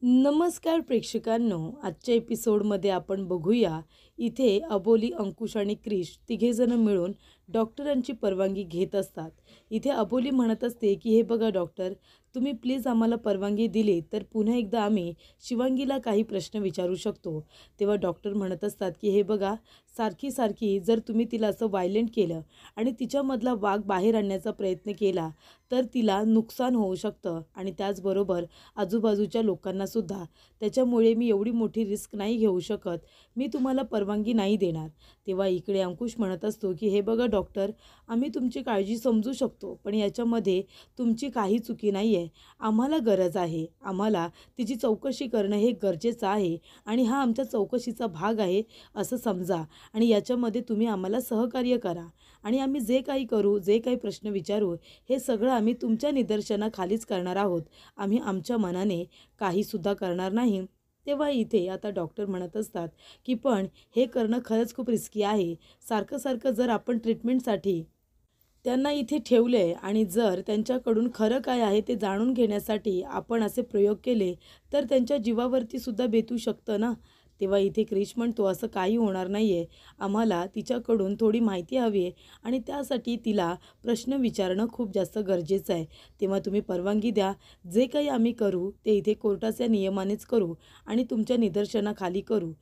नमस्कार प्रेक्षकांनो, आजच्या एपिसोडमध्ये आपण बघूया इथे अबोली, अंकुश आणि क्रिश तिघेजण मिळून डॉक्टरांची परवानगी घेत असतात. इथे अबोली म्हणत असते की हे बघा डॉक्टर, तुम्ही प्लीज आम्हाला परवानगी दिली तर पुन्हा एकदा आम्ही शिवांगीला काही प्रश्न विचारू शकतो. तेव्हा डॉक्टर म्हणत असतात की हे बघा, सारखी सारखी जर तुम्ही तिला असं वायलेंट केलं आणि तिच्यामधला वाघ बाहेर आणण्याचा प्रयत्न केला तर तिला नुकसान होऊ शकतं आणि त्याचबरोबर आजूबाजूच्या लोकांनासुद्धा. त्याच्यामुळे मी एवढी मोठी रिस्क नाही घेऊ शकत. मी तुम्हाला परवानगी नाही देणार. तेव्हा इकडे अंकुश म्हणत असतो की हे बघा डॉक्टर, आम्ही तुमची काळजी समजू शकतो, पण याच्यामध्ये तुमची काही चुकी नाही आहे. आम्हाला गरज आहे. आम्हाला तिची चौकशी करणं हे गरजेचं आहे आणि हा आमच्या चौकशीचा भाग आहे असं समजा आणि याच्यामध्ये तुम्ही आम्हाला सहकार्य करा आणि आम्ही जे काही करू, जे काही प्रश्न विचारू, हे सगळं आम्ही तुमच्या निदर्शनाखालीच करणार आहोत. आम्ही आमच्या मनाने काहीसुद्धा करणार नाही. तेव्हा इथे आता डॉक्टर म्हणत असतात की पण हे करणं खरंच खूप रिस्की आहे. सारखं सारखं जर आपण ट्रीटमेंटसाठी त्यांना इथे ठेवलं आहे आणि जर त्यांच्याकडून खरं काय आहे ते जाणून घेण्यासाठी आपण असे प्रयोग केले तर त्यांच्या जीवावरती सुद्धा बेतू शकतं ना. तेव्हा इथे क्रिश म्हणतो असं काही होणार नाही आहे. आम्हाला तिच्याकडून थोडी माहिती हवी आहे आणि त्यासाठी तिला प्रश्न विचारणं खूप जास्त गरजेचं आहे. तेव्हा तुम्ही परवानगी द्या. जे काही आम्ही करू ते इथे कोर्टाच्या नियमानेच करू आणि तुमच्या निदर्शनाखाली करू.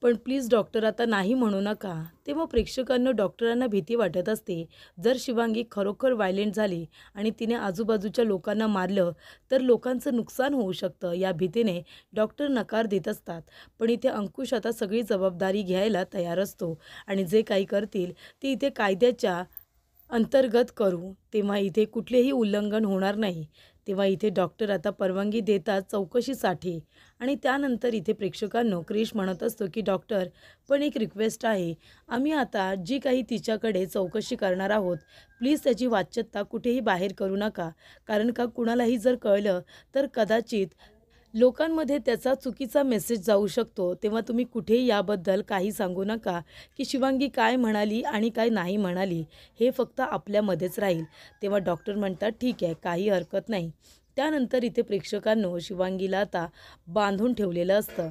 पण प्लीज डॉक्टर आता नाही म्हणू नका. तेव्हा प्रेक्षकांना डॉक्टरांना भीती वाटत असते. जर शिवांगी खरोखर व्हायलेंट झाली आणि तिने आजूबाजूच्या लोकांना मारलं तर लोकांचं नुकसान होऊ शकतं. या भीतीने डॉक्टर नकार देत असतात. पण इथे अंकुश आता सगळी जबाबदारी घ्यायला तयार असतो आणि जे काही करतील ते इथे कायद्याच्या अंतर्गत करू. तेव्हा इथे कुठलेही उल्लंघन होणार नाही. तेव्हा इथे डॉक्टर आता परवानगी देतात चौकशीसाठी आणि त्यानंतर इथे प्रेक्षकांनो क्रिश म्हणत असतो की डॉक्टर, पण एक रिक्वेस्ट आहे. आम्ही आता जी काही तिच्याकडे चौकशी करणार आहोत, प्लीज त्याची वाच्यता कुठेही बाहेर करू नका. कारण का कुणालाही जर कळलं तर कदाचित लोकांमध्ये त्याचा चुकीचा मेसेज जाऊ शकतो. तेव्हा तुम्ही कुठेही याबद्दल काही सांगू नका की शिवांगी काय म्हणाली आणि काय नाही म्हणाली. हे फक्त आपल्यामध्येच राहील. तेव्हा डॉक्टर म्हणतात ठीक आहे, काही हरकत नाही. त्यानंतर इथे प्रेक्षकांनो शिवांगीला आता बांधून ठेवलेलं असतं.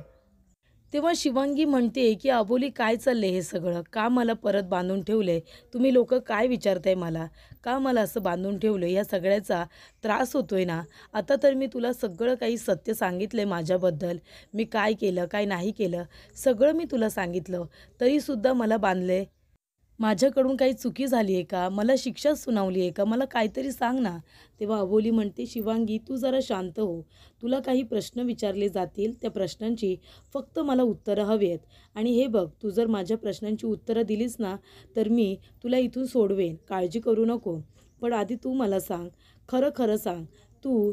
तेव्हा शिवांगी म्हणते की अबोली, काय चाललंय हे सगळं? का मला परत बांधून ठेवलंय? तुम्ही लोकं काय विचारताय मला? का मला असं बांधून ठेवलं? या सगळ्याचा त्रास होतोय ना. आता तर मी तुला सगळं काही सत्य सांगितलंय माझ्याबद्दल. मी काय केलं, काय नाही केलं, सगळं मी तुला सांगितलं. तरीसुद्धा मला बांधलंय. माझ्याकडून काही चुकी झाली आहे का? मला शिक्षा सुनावली आहे का? मला काहीतरी सांग ना. तेव्हा अबोली म्हणते शिवांगी, तू जरा शांत हो. तुला काही प्रश्न विचारले जातील, त्या प्रश्नांची फक्त मला उत्तरं हवी आहेत. आणि हे बघ, तू जर माझ्या प्रश्नांची उत्तरं दिलीस ना तर मी तुला इथून सोडवेन. काळजी करू नको. पण आधी तू मला सांग, खरं खरं सांग, तू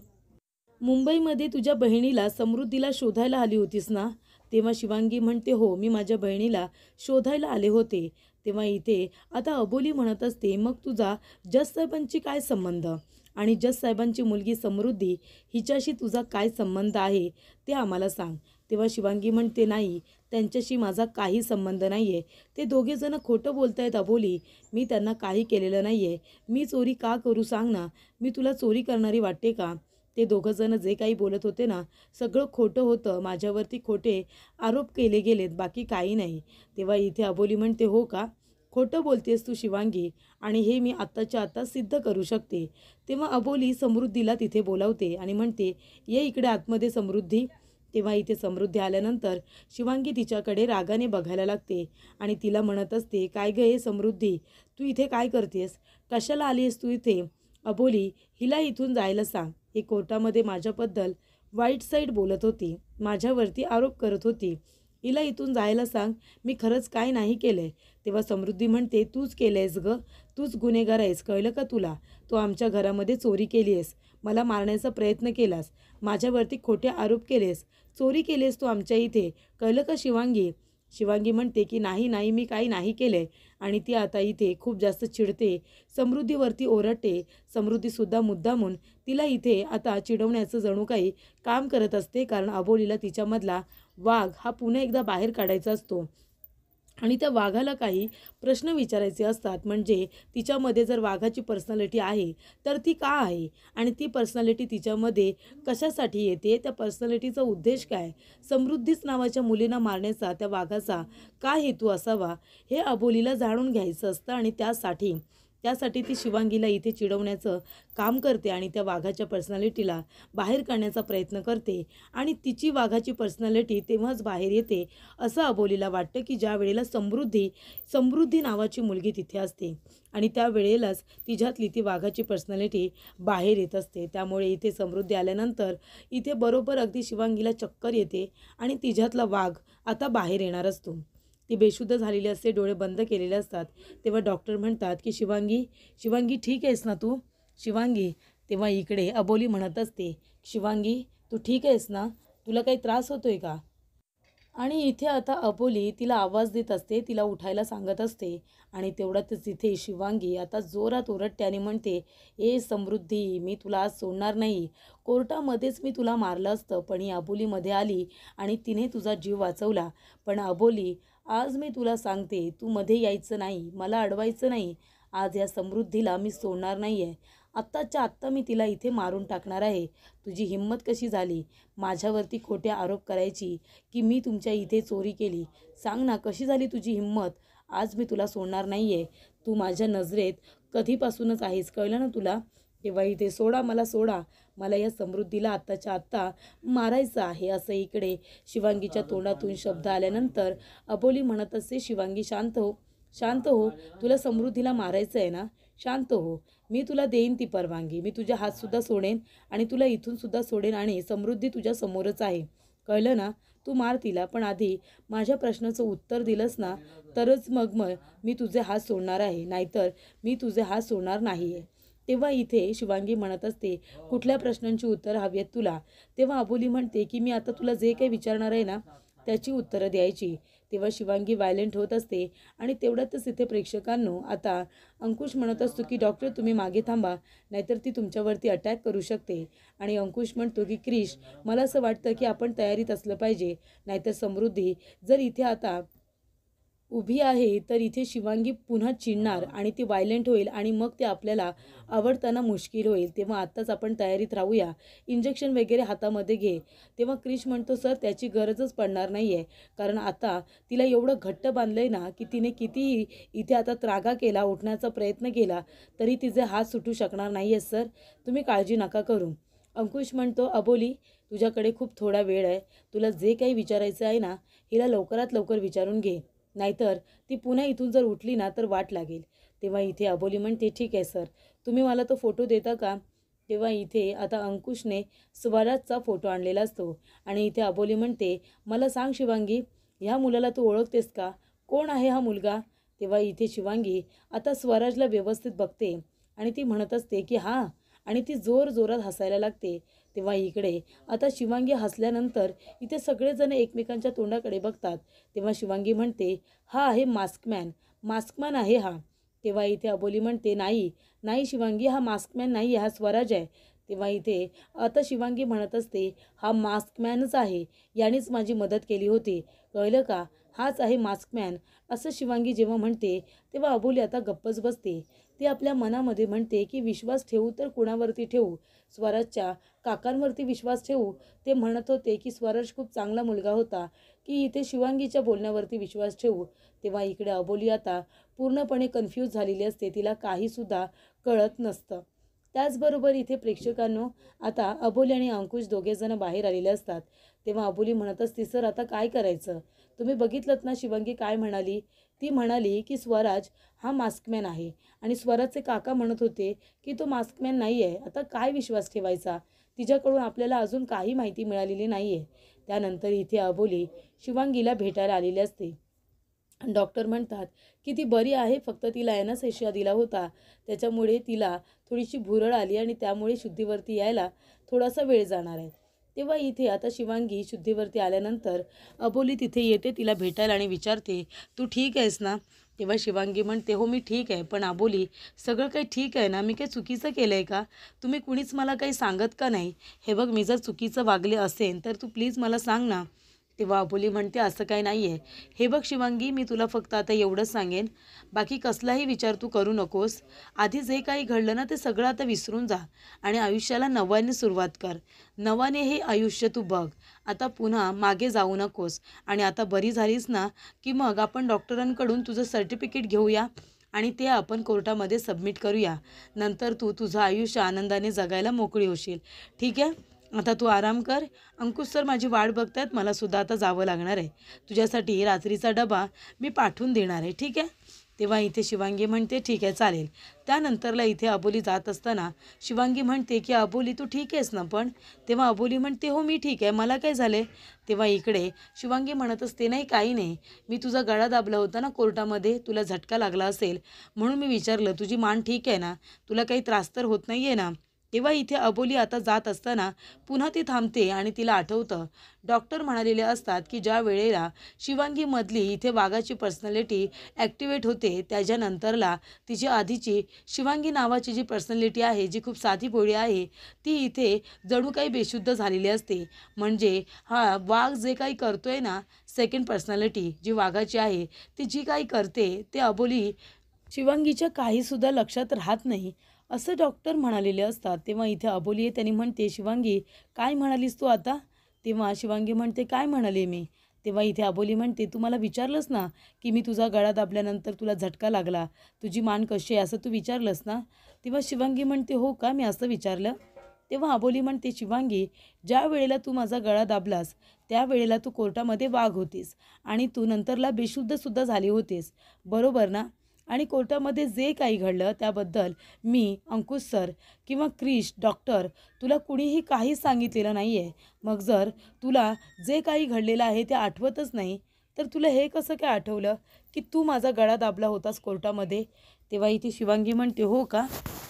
मुंबईमध्ये तुझ्या बहिणीला समृद्धीला शोधायला आली होतीस ना? तेव्हा शिवांगी म्हणते हो, मी माझ्या बहिणीला शोधायला आले होते. तेव्हा इथे आता अबोली म्हणत असते मग तुझा जज साहेबांची काय संबंध आणि जज साहेबांची मुलगी समृद्धी हिच्याशी तुझा काय संबंध आहे ते आम्हाला सांग. तेव्हा शिवांगी म्हणते नाही, त्यांच्याशी माझा काही संबंध नाही आहे. ते दोघेजणं खोटं बोलत आहेत अबोली. मी त्यांना काही केलेलं नाही आहे. मी चोरी का करू सांग ना. मी तुला चोरी करणारी वाटते का? ते दोघंजणं जे काही बोलत होते ना सगळं खोटं होतं. माझ्यावरती खोटे आरोप केले गेलेत, बाकी काही नाही. तेव्हा इथे अबोली म्हणते हो का? खोटं बोलतेस तू शिवांगी आणि हे मी आत्ताच्या आत्ता सिद्ध करू शकते. तेव्हा अबोली समृद्धीला तिथे बोलावते आणि म्हणते ये इकडे आतमध्ये समृद्धी. तेव्हा इथे समृद्धी आल्यानंतर शिवांगी तिच्याकडे रागाने बघायला लागते आणि तिला म्हणत असते काय गं हे समृद्धी, तू इथे काय करतेस? कशाला आली आहेस तू इथे? अबोली, हिला इथून जायला सांग. ही कोर्टामध्ये माझ्याबद्दल वाईट साईड बोलत होती, माझ्यावरती आरोप करत होती. हिला इथून जायला सांग. मी खरंच काय नाही केलंय. तेव्हा समृद्धी म्हणते तूच केलंयस गं, तूच गुन्हेगार आहेस, कळलं का तुला? तू आमच्या घरामध्ये चोरी केली आहेस, मला मारण्याचा प्रयत्न केलास, माझ्यावरती खोटे आरोप केलेस, चोरी केलीस तू आमच्या इथे, कळलं का शिवांगी? शिवांगी म्हणते की नाही नाही, मी काही नाही केलंय आणि ती आता इथे खूप जास्त चिडते, समृद्धीवरती ओरडते. समृद्धीसुद्धा मुद्दामून तिला इथे आता चिडवण्याचं जणू काही काम करत असते, कारण अबोलीला तिच्यामधला वाघ हा पुन्हा एकदा बाहेर काढायचा असतो. आणि त्या वाघाला काही प्रश्न विचारायचे असतात. म्हणजे तिच्यामध्ये जर वाघाची पर्सनॅलिटी आहे तर ती का आहे आणि ती पर्सनॅलिटी तिच्यामध्ये कशासाठी येते, त्या पर्सनॅलिटीचा उद्देश काय, समृद्धीच नावाच्या मुलीला मारण्याचा त्या वाघाचा काय हेतू असावा, हे अबोलीला जाणून घ्यायचं असतं. आणि त्यासाठी ती शिवांगीला इथे चिडवण्याचं काम करते आणि त्या वाघाच्या पर्सनॅलिटीला बाहेर काढण्याचा प्रयत्न करते. आणि तिची वाघाची पर्सनॅलिटी तेव्हाच बाहेर येते असं अबोलीला वाटतं की ज्या वेळेला समृद्धी नावाची मुलगी तिथे असते आणि त्या वेळेलाच तिच्यातली ती वाघाची पर्सनॅलिटी बाहेर येत असते. त्यामुळे इथे समृद्धी आल्यानंतर इथे बरोबर अगदी शिवांगीला चक्कर येते आणि तिच्यातला वाघ आता बाहेर येणार असतो. ती बेशुद्ध झालेली असते, डोळे बंद केलेले असतात. तेव्हा डॉक्टर म्हणतात की शिवांगी ठीक आहेस ना तू, शिवांगी. तेव्हा इकडे अबोली म्हणत असते, शिवांगी तू ठीक आहेस ना, तुला काही त्रास होतोय का. आणि इथे आता अबोली तिला आवाज देत असते, तिला उठायला सांगत असते. आणि तेवढ्यातच इथे शिवांगी आता जोरात ओरडते म्हणते, ए समृद्धी, मी तुला आज सोडणार नाही. कोर्टामध्येच मी तुला मारलं असतं, पण ही अबोलीमध्ये आली आणि तिने तुझा जीव वाचवला. पण अबोली, आज मी तुला सांगते, तू मध्ये यायचं नाही, मला अडवायचं नाही. आज या समृद्धीला मी सोडणार नाही आहे. आत्ताच्या आत्ता मी तिला इथे मारून टाकणार आहे. तुझी हिंमत कशी झाली माझ्यावरती खोटे आरोप करायची की मी तुमच्या इथे चोरी केली. सांग ना, कशी झाली तुझी हिंमत. आज मी तुला सोडणार नाही आहे. तू माझ्या नजरेत कधीपासूनच आहेस, कळलं ना तुला. तेव्हा इथे सोडा, मला सोडा. मला या समृद्धीला आत्ताच्या आत्ता मारायचं आहे. असं इकडे शिवांगीच्या तोंडातून शब्द आल्यानंतर अबोली म्हणत असते, शिवांगी शांत हो, शांत हो. तुला समृद्धीला मारायचं आहे ना, शांत हो. मी तुला देईन ती परवानगी. मी तुझे हातसुद्धा सोडेन आणि तुला इथूनसुद्धा सोडेन आणि समृद्धी तुझ्या समोरच आहे, कळलं ना. तू मार तिला, पण आधी माझ्या प्रश्नाचं उत्तर दिलंस ना तरच मग मी तुझे हात सोडणार आहे, नाहीतर मी तुझे हात सोडणार नाही आहे. तेव्हा इथे शिवांगी म्हणत असते, कुठल्या प्रश्नांची उत्तरं हवी आहेत तुला. तेव्हा अबोली म्हणते की मी आता तुला जे काही विचारणार आहे ना त्याची उत्तरं द्यायची. तेव्हा शिवांगी व्हायलेंट होत असते. आणि तेवढ्यातच इथे प्रेक्षकांनो आता अंकुश म्हणत असतो की डॉक्टर तुम्ही मागे थांबा, नाहीतर ती तुमच्यावरती अटॅक करू शकते. आणि अंकुश म्हणतो की क्रिश, मला असं वाटतं की आपण तयारीत असलं पाहिजे, नाहीतर समृद्धी जर इथे आता उभी आहे तर इथे शिवांगी पुन्हा चिडणार आणि ती व्हायलेंट होईल आणि मग ते आपल्याला आवडताना मुश्किल होईल. तेव्हा आत्ताच आपण तयारीत राहूया, इंजेक्शन वगैरे हातामध्ये घे. तेव्हा क्रिश म्हणतो सर त्याची गरजच पडणार नाही आहे, कारण आता तिला एवढं घट्ट बांधलं आहे ना की तिने कितीही इथे आता त्रागा केला, उठण्याचा प्रयत्न केला तरी तिचे हात सुटू शकणार नाही आहे सर, तुम्ही काळजी नका करू. अंकुश म्हणतो अबोली तुझ्याकडे खूप थोडा वेळ आहे, तुला जे काही विचारायचं आहे ना हिला लवकरात लवकर विचारून घे, नाहीतर ती पुन्हा इथून जर उठली ना तर वाट लागेल. तेव्हा इथे अबोली म्हणते ठीक आहे सर, तुम्ही मला तो फोटो देता का. तेव्हा इथे आता अंकुशने स्वराजचा फोटो आणलेला असतो आणि इथे अबोली म्हणते मला सांग शिवांगी, ह्या मुलाला तू ओळखतेस का, कोण आहे हा मुलगा. तेव्हा इथे शिवांगी आता स्वराजला व्यवस्थित बघते आणि ती म्हणत असते की हां, आणि ती जोरात हसायला लागते. तेव्हा इकडे आता शिवांगी हसल्यानंतर इथे सगळेजण एकमेकांच्या तोंडाकडे बघतात. तेव्हा शिवांगी म्हणते हा आहे मास्कमॅन आहे हा. तेव्हा इथे अबोली म्हणते नाही नाही शिवांगी, हा मास्कमॅन नाही आहे, हा स्वराज आहे. तेव्हा इथे आता शिवांगी म्हणत असते हा मास्कमॅनच आहे, यानेच माझी मदत केली होती, कळलं का, हाच आहे मास्कमॅन. असं शिवांगी जेव्हा म्हणते तेव्हा अबोली आता गप्पच बसते. ती आपल्या मनामध्ये म्हणते की विश्वास ठेवू तर कुणावरती ठेवू, स्वराजच्या काकांवरती विश्वास ठेवू. ते म्हणत होते की स्वराज खूप चांगला मुलगा होता, की इथे शिवांगीच्या बोलण्यावरती विश्वास ठेवू. तेव्हा इकडे अबोली आता पूर्णपणे कन्फ्यूज झालेली असते, तिला काहीसुद्धा कळत नसतं. त्याचबरोबर इथे प्रेक्षकांनो आता अबोली आणि अंकुश दोघेजण बाहेर आलेले असतात. तेव्हा अबोली म्हणत असते सर आता काय करायचं, तुम्ही बघितलंत ना शिवांगी काय म्हणाली. ती म्हणाली की स्वराज हा मास्कमॅन आहे आणि स्वराजचे काका म्हणत होते की तो मास्कमॅन नाही आहे. आता काय विश्वास ठेवायचा, तिच्याकडून आपल्याला अजून काही माहिती मिळालेली नाही आहे. त्यानंतर इथे अबोली शिवांगीला भेटायला आलेली असते. डॉक्टर म्हणतात की ती बरी आहे, फक्त तिला ॲनेस्थेशिया दिला होता, त्याच्यामुळे तिला थोडीशी भुरळ आली आणि त्यामुळे शुद्धीवरती यायला थोडासा वेळ जाणार आहे. तेव्हा इथे आता शिवांगी शुद्धीवरती आल्यानंतर अबोली तिथे येते तिला भेटायला आणि विचारते तू ठीक आहेस ना. तेव्हा शिवांगी म्हणते हो मी ठीक आहे, पण अबोली सगळं काही ठीक आहे ना, मी काही चुकीचं केलं आहे का, तुम्ही कुणीच मला काही सांगत का नाही. हे बघ मी जर चुकीचं वागले असेल तर तू प्लीज मला सांग ना. तेव्हा अबोली म्हणते असं काही नाही आहे. हे बघ शिवांगी, मी तुला फक्त आता एवढंच सांगेन, बाकी कसलाही विचार तू करू नकोस. आधी जे काही घडलं ना ते सगळं आता विसरून जा आणि आयुष्याला नव्याने सुरुवात कर. नवाने हे आयुष्य तू बघ. आता पुन्हा मागे जाऊ नकोस आणि आता बरी झालीस ना की मग आपण डॉक्टरांकडून तुझं सर्टिफिकेट घेऊया आणि ते आपण कोर्टामध्ये सबमिट करूया. नंतर तू तुझं आयुष्य आनंदाने जगायला मोकळी होशील. ठीक आहे? आता तू आराम कर. अंकुश सर माझी वाट बघतायत, मला सुद्धा आता जावं लागणार आहे. तुझ्यासाठी रात्रीचा डबा मी पाठवून देणार आहे. ठीक आहे? तेव्हा इथे शिवांगी म्हणते ठीक आहे चालेल. त्यानंतरला इथे अबोली जात असताना शिवांगी म्हणते की अबोली तू ठीक आहेस ना पण? तेव्हा अबोली म्हणते हो मी ठीक आहे, मला काय झाले. तेव्हा इकडे शिवांगी म्हणत असते नाही काही नाही, मी तुझा गळा दाबला होता ना कोर्टामध्ये, तुला झटका लागला असेल म्हणून मी विचारलं, तुझी मान ठीक आहे ना, तुला काही त्रास तर होत नाही आहे ना. तेव्हा इथे अबोली आता जात असताना पुन्हा ती थांबते आणि तिला आठवतं डॉक्टर म्हणालेले असतात की ज्या वेळेला शिवांगीमधली इथे वाघाची पर्सनॅलिटी ॲक्टिवेट होते त्याच्यानंतरला तिची आधीची शिवांगी नावाची जी पर्सनॅलिटी आहे जी खूप साधी भोळी आहे ती इथे जणू काही बेशुद्ध झालेली असते. म्हणजे हा वाघ जे काही करतोय ना, सेकंड पर्सनॅलिटी जी वाघाची आहे ती जी काही करते ते अबोली शिवांगीच्या काहीसुद्धा लक्षात राहत नाही असं डॉक्टर म्हणालेले असतात. तेव्हा इथे अबोली आहे, त्यांनी म्हणते शिवांगी काय म्हणालीस तू आता? तेव्हा शिवांगी म्हणते काय म्हणाले मी? तेव्हा इथे अबोली म्हणते तू मला विचारलंस ना की मी तुझा गळा दाबल्यानंतर तुला झटका लागला, तुझी मान कशी आहे असं तू विचारलंस ना. तेव्हा शिवांगी म्हणते हो का, मी असं विचारलं. तेव्हा अबोली म्हणते शिवांगी, ज्या वेळेला तू माझा गळा दाबलास त्यावेळेला तू कोर्टामध्ये वाघ होतीस आणि तू नंतरला बेशुद्धसुद्धा झाली होतीस, बरोबर ना? आणि कोर्टामध्ये जे काही घडलं त्याबद्दल मी, अंकुश सर किंवा क्रिश डॉक्टर तुला कुणीही काहीच सांगितलेलं नाही आहे. मग जर तुला जे काही घडलेलं आहे ते आठवतच नाही तर तुला हे कसं काय आठवलं की तू माझा गळा दाबला होतास कोर्टामध्ये? तेव्हा इथे शिवांगी म्हणते हो का,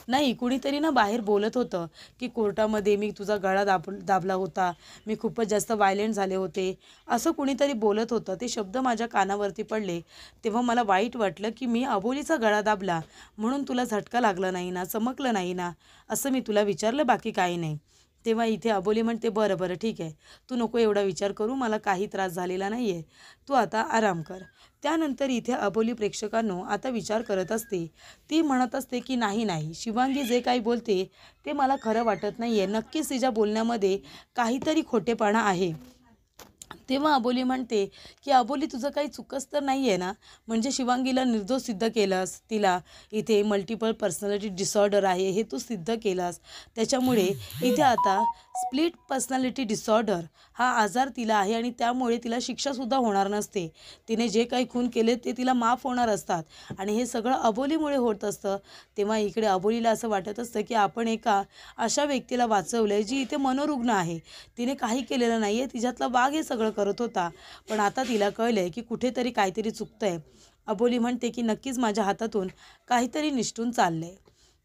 नाही कुणीतरी ना बाहेर बोलत होतं की कोर्टामध्ये मी तुझा गळा दाबला होता, मी खूपच जास्त व्हायलेंट झाले होते, असं कुणीतरी बोलत होतं. ते शब्द माझ्या कानावरती पडले तेव्हा मला वाईट वाटलं की मी अबोलीचा गळा दाबला म्हणून तुला झटका लागला नाही ना, चमकलं नाही ना, असं मी तुला विचारलं, बाकी काही नाही. तेव्हा इथे अबोली म्हणते बरं बरं ठीक आहे, तू नको एवढा विचार करू, मला काही त्रास झालेला नाही आहे, तू आता आराम कर. त्यानंतर इथे अबोली प्रेक्षकांनो आता विचार करत असते. ती म्हणत असते की नाही नाही, शिवांगी जे काही बोलते ते मला खरं वाटत नाही आहे, नक्कीच तिच्या बोलण्यामध्ये काहीतरी खोटेपणा आहे. तेव्हा अबोली म्हणते की अबोली तुझं काही चुकच तर नाही आहे ना, म्हणजे शिवांगीला निर्दोष सिद्ध केलंस, तिला इथे मल्टिपल पर्सनॅलिटी डिसऑर्डर आहे हे तू सिद्ध केलंस, त्याच्यामुळे इथे आता स्प्लिट पर्सनॅलिटी डिसऑर्डर हा आजार तिला आहे आणि त्यामुळे तिला शिक्षासुद्धा होणार नसते. तिने जे काही खून केले ते तिला माफ होणार असतात आणि हे सगळं अबोलीमुळे होत असतं. तेव्हा इकडे अबोलीला असं वाटत असतं की आपण एका अशा व्यक्तीला वाचवलं आहे जी इथे मनोरुग्ण आहे, तिने काही केलेलं नाही आहे, तिच्यातला वाघ हे सगळं करत होता, पण आता तिला कळलं आहे की कुठेतरी काहीतरी चुकतं आहे. अबोली म्हणते की नक्कीच माझ्या हातातून काहीतरी निसटून चाललं आहे,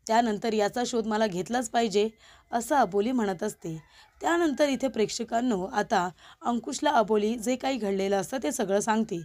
त्यानंतर याचा शोध मला घेतलाच पाहिजे असं अबोली म्हणत असते. त्यानंतर इथे प्रेक्षकांनो आता अंकुशला अबोली जे काही घडलेलं असतं ते सगळं सांगते.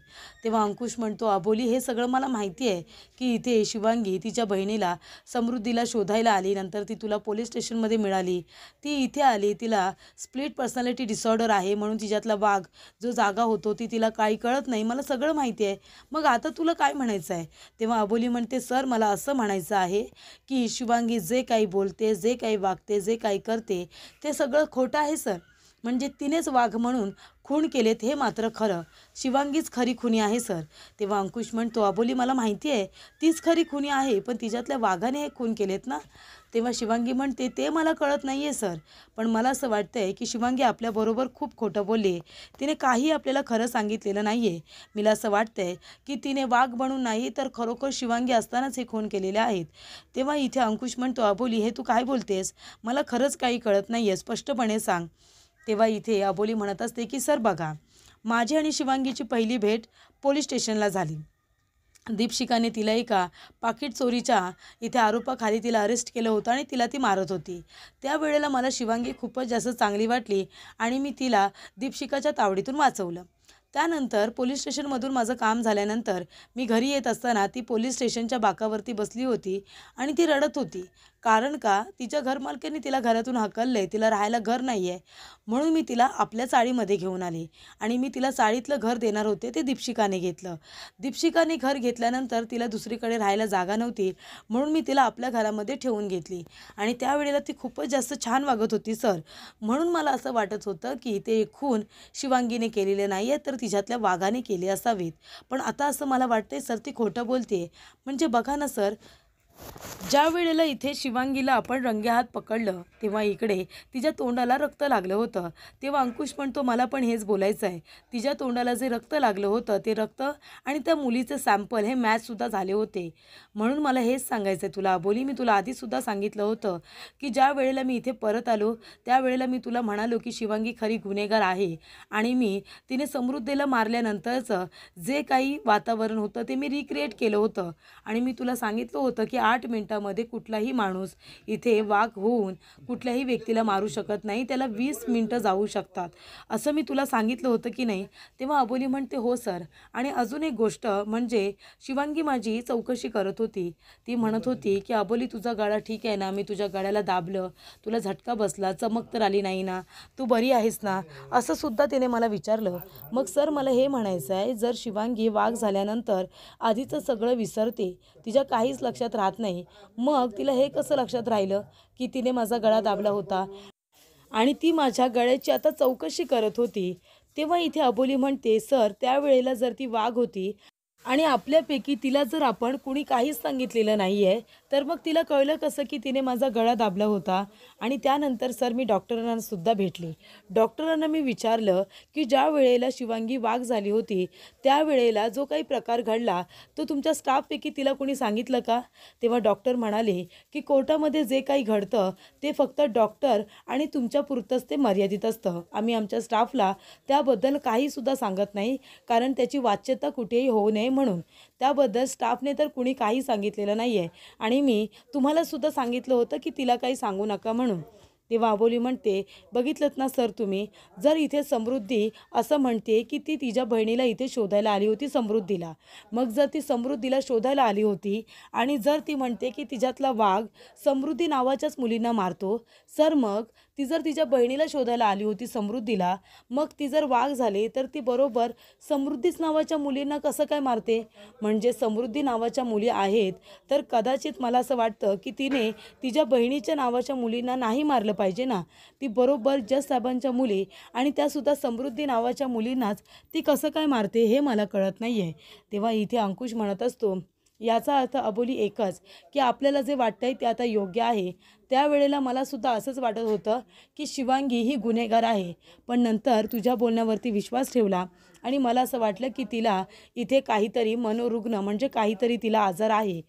तेव्हा अंकुश म्हणतो अबोली हे सगळं मला माहिती आहे की इथे शिवांगी तिच्या बहिणीला समृद्धीला शोधायला आली, नंतर ती तुला पोलीस स्टेशनमध्ये मिळाली, ती इथे आली, तिला स्प्लिट पर्सनॅलिटी डिसऑर्डर आहे म्हणून तिच्यातला वाघ जो जागा होतो ती तिला काही कळत नाही, मला सगळं माहिती आहे, मग आता तुला काय म्हणायचं आहे? तेव्हा अबोली म्हणते सर मला असं म्हणायचं आहे की शिवांगी जे काही बोलते, जे काही वागते, जे काही करते ते सगळं खोटं आहे सर, म्हणजे तिनेच वाघ म्हणून खून केलेत हे मात्र खरं, शिवांगीच खरी खुनी आहे सर. तेव्हा अंकुश म्हणतो अबोली मला माहिती आहे तीच खरी खुनी आहे, पण तिच्यातल्या वाघाने हे खून केलेत ना. तेव्हा शिवांगी म्हणते ते मला कळत नाही आहे सर, पण मला असं वाटतं आहे की शिवांगी आपल्याबरोबर खूप खोटं बोलली आहे, तिने काही आपल्याला खरं सांगितलेलं नाही आहे. मला असं वाटतं आहे की तिने वाघ बनून नाही तर खरोखर शिवांगी असतानाच हे खून केलेले आहेत. तेव्हा इथे अंकुश म्हणतो अबोली हे तू काय बोलतेस, मला खरंच काही कळत नाही आहे, स्पष्टपणे सांग. तेव्हा इथे अबोली म्हणत असते की सर बघा, माझी आणि शिवांगीची पहिली भेट पोलीस स्टेशनला झाली. दीपशिकाने तिला एका पाकिट चोरीच्या इथे आरोपाखाली तिला अरेस्ट केलं होतं आणि तिला ती मारत होती. त्यावेळेला मला शिवांगी खूपच जास्त चांगली वाटली आणि मी तिला दीपशिकाच्या तावडीतून वाचवलं. त्यानंतर पोलीस स्टेशनमधून माझं काम झाल्यानंतर मी घरी येत असताना ती पोलीस स्टेशनच्या बाकावरती बसली होती आणि ती रडत होती, कारण का तिच्या घरमालकांनी तिला घरातून हाकललं आहे, तिला राहायला घर नाही आहे. म्हणून मी तिला आपल्या चाळीमध्ये घेऊन आले आणि मी तिला चाळीतलं घर देणार होते, ते दीपशिकाने घेतलं. दीपशिकाने घर घेतल्यानंतर तिला दुसरीकडे राहायला जागा नव्हती, म्हणून मी तिला आपल्या घरामध्ये ठेवून घेतली आणि त्यावेळेला ती खूपच जास्त छान वागत होती सर. म्हणून मला असं वाटत होतं की ते खून शिवांगीने केलेले नाही आहे, तर तिच्यातल्या वाघाने केले असावेत. पण आता असं मला वाटतंय सर ती खोटं बोलते. म्हणजे बघा ना सर, ज्या वेळेला इथे शिवांगीला आपण रंगेहात पकडलं तेव्हा इकडे तिच्या तोंडाला रक्त लागलं होतं. तेव्हा अंकुश म्हणतो मला पण हेच बोलायचं आहे. तिच्या तोंडाला जे रक्त लागलं होतं ते रक्त आणि त्या मुलीचे सॅम्पल हे मॅचसुद्धा झाले होते. म्हणून मला हेच सांगायचं आहे तुला अबोली. मी तुला आधीसुद्धा सांगितलं होतं की ज्या वेळेला मी इथे परत आलो त्यावेळेला मी तुला म्हणालो की शिवांगी खरी गुन्हेगार आहे आणि मी तिने समृद्धीला मारल्यानंतरचं जे काही वातावरण होतं ते मी रिक्रिएट केलं होतं आणि मी तुला सांगितलं होतं की 8 मिनिटामध्ये कुठलाही माणूस इथे वाघ होऊन कुठल्याही व्यक्तीला मारू शकत नाही, त्याला 20 मिनिटं जाऊ शकतात असं मी तुला सांगितलं होतं की नाही. तेव्हा अबोली म्हणते हो सर. आणि अजून एक गोष्ट म्हणजे शिवांगी माझी चौकशी करत होती. ती म्हणत होती की अबोली तुझा गळा ठीक आहे ना, मी तुझ्या गळ्याला दाबलं, तुला झटका बसला, चमक तर आली नाही ना, तू बरी आहेस ना, असं सुद्धा तिने मला विचारलं. मग सर मला हे म्हणायचं आहे, जर शिवांगी वाघ झाल्यानंतर आधीचं सगळं विसरते, तिच्या काहीच लक्षात राहत नाही, मग तिला हे कसं लक्षात राहिलं की तिने माझा गळा दाबला होता आणि ती माझ्या गळ्याची आता चौकशी करत होती. तेव्हा इथे अबोली म्हणते सर त्यावेळेला जर ती वाघ होती आणि आपल्यापैकी तिला जर आपण कुणी काहीच सांगितलेलं नाही आहे, तर मग तिला कळलं कसं की तिने माझा गळा दाबला होता. आणि त्यानंतर सर मी डॉक्टरांनासुद्धा भेटले. डॉक्टरांना मी विचारलं की ज्या वेळेला शिवांगी वाघ झाली होती त्यावेळेला जो काही प्रकार घडला तो तुमच्या स्टाफपैकी तिला कोणी सांगितलं का? तेव्हा डॉक्टर म्हणाले की कोर्टामध्ये जे काही घडतं ते फक्त डॉक्टर आणि तुमच्यापुरतंच ते मर्यादित असतं. आम्ही आमच्या स्टाफला त्याबद्दल काहीसुद्धा सांगत नाही, कारण त्याची वाच्यता कुठेही होऊ नये म्हणून. त्याबद्दल स्टाफने तर कुणी काही सांगितलेलं नाही आहे आणि मी तुम्हालासुद्धा सांगितलं होतं की तिला काही सांगू नका म्हणून. तेव्हा अबोली म्हणते बघितलंत ना सर तुम्ही, जर इथे समृद्धी असं म्हणते की ती तिच्या बहिणीला इथे शोधायला आली होती समृद्धीला, मग जर ती समृद्धीला शोधायला आली होती आणि जर ती म्हणते की तिच्यातला वाघ समृद्धी नावाच्याच मुलींना मारतो, सर मग ती जर तिच्या बहिणीला शोधायला आली होती समृद्धीला, मग ती जर वाघ झाली तर ती बरोबर समृद्धीच नावाच्या मुलींना कसं काय मारते? म्हणजे समृद्धी नावाच्या मुली आहेत तर कदाचित मला असं वाटतं की तिने तिच्या बहिणीच्या नावाच्या मुलींना नाही मारलं पाहिजे ना. ती बरोबर जज साहेबांच्या मुली आणि त्यासुद्धा समृद्धी नावाच्या मुलींनाच ती कसं काय मारते हे मला कळत नाही आहे. तेव्हा इथे अंकुश म्हणत असतो याचा अर्थ अबोली एकच की आपल्याला जे वाटतंय ते आता योग्य आहे. त्यावेळेला मलासुद्धा असंच वाटत होतं की शिवांगी ही गुन्हेगार आहे, पण नंतर तुझ्या बोलण्यावरती विश्वास ठेवला आणि मला असं वाटलं की तिला इथे काहीतरी मनोरुग्ण म्हणजे काहीतरी तिला आजार आहे.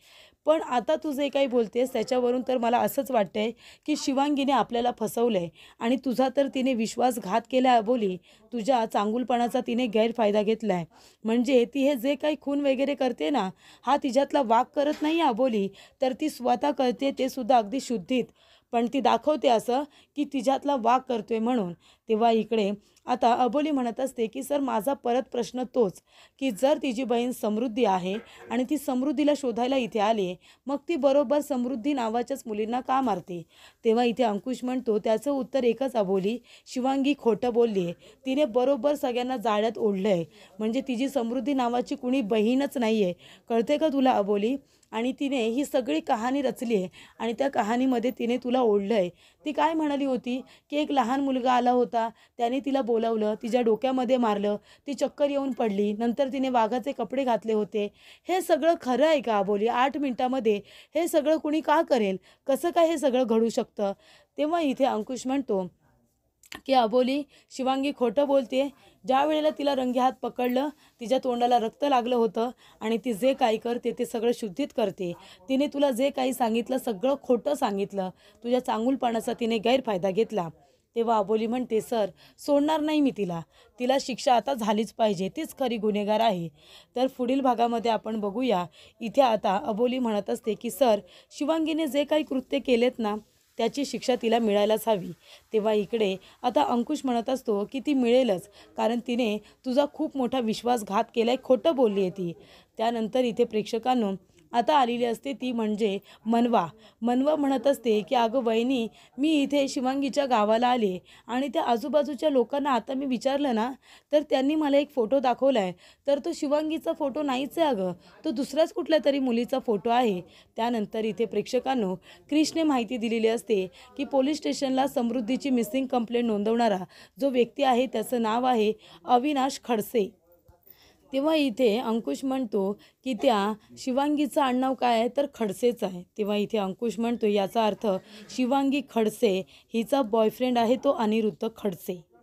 पण आता तू जे काही बोलतेस त्याच्यावरून तर मला असंच वाटतंय की शिवांगीने आपल्याला फसवलं आहे आणि तुझा तर तिने विश्वासघात केला आहे अबोली. तुझ्या चांगुलपणाचा तिने गैरफायदा घेतला आहे. म्हणजे ती हे जे काही खून वगैरे करते ना, हा तिच्यातला वाघ करत नाही आहे अबोली, तर ती स्वतः करते ते सुद्धा अगदी शुद्धीत. पण ती दाखवते असं की तिच्यातला वाघ करतोय म्हणून. तेव्हा इकडे आता अबोली म्हणत असते की सर माझा परत प्रश्न तोच की जर तिची बहीण समृद्धी आहे आणि ती समृद्धीला शोधायला इथे आली, मग ती बरोबर समृद्धी नावाच्याच मुलींना का मारते? तेव्हा इथे अंकुश म्हणतो त्याचं उत्तर एकच अबोली, शिवांगी खोटं बोलली आहे. तिने बरोबर सगळ्यांना जाळ्यात ओढलं आहे. म्हणजे तिची समृद्धी नावाची कुणी बहीणच नाही आहे. कळते का तुला अबोली? आणि तिने ही सगळी कहाणी रचली आहे आणि त्या कहाणीमध्ये तिने तुला ओढलं आहे. ती काय म्हणाली होती की एक लहान मुलगा आला होता, त्याने तिला बोलावलं, तिच्या डोक्यामध्ये मारलं, ती चक्कर येऊन पडली, नंतर तिने वाघाचे कपडे घातले होते. हे सगळं खरं आहे का अबोली? 8 मिनिटामध्ये हे सगळं कुणी का करेल? कसं काय हे सगळं घडू शकतं? तेव्हा इथे अंकुश म्हणतो की अबोली शिवांगी खोटं बोलते. ज्या वेळेला तिला रंगेहात पकडलं तिच्या तोंडाला रक्त लागलं होतं आणि ती जे काही करते ते सगळं शुद्धीत करते. तिने तुला जे काही सांगितलं सगळं खोटं सांगितलं. तुझ्या चांगुलपणाचा तिने गैरफायदा घेतला. तेव्हा अबोली म्हणते सर सोडणार नाही मी तिला. तिला शिक्षा आता झालीच पाहिजे. तीच खरी गुन्हेगार आहे. तर पुढील भागामध्ये आपण बघूया. इथे आता अबोली म्हणत असते की सर शिवांगीने जे काही कृत्य केलेत ना त्याची शिक्षा तिला मिळायलाच हवी. तेव्हा इकडे आता अंकुश म्हणत असतो की ती मिळेलच, कारण तिने तुझा खूप मोठा विश्वासघात केला आहे, खोटं बोलली आहे ती. त्यानंतर इथे प्रेक्षकांनो आता आलेली असते ती म्हणजे मनवा. मनवा म्हणत असते की अगं वहिनी, मी इथे शिवांगीच्या गावाला आले आणि त्या आजूबाजूच्या लोकांना आता मी विचारलं ना, तर त्यांनी मला एक फोटो दाखवला आहे. तर तो शिवांगीचा फोटो नाहीच आहे अगं, तो दुसऱ्याच कुठल्या तरी मुलीचा फोटो आहे. त्यानंतर इथे प्रेक्षकांनो क्रिशने माहिती दिलेली असते की पोलीस स्टेशनला समृद्धीची मिसिंग कंप्लेंट नोंदवणारा जो व्यक्ती आहे त्याचं नाव आहे अविनाश खडसे. तेव्हा इथे अंकुश म्हणतो की त्या शिवांगीचं आडनाव काय आहे, तर खडसेच आहे. तेव्हा इथे अंकुश म्हणतो याचा अर्थ शिवांगी खडसे हिचा बॉयफ्रेंड आहे तो अनिरुद्ध खडसे.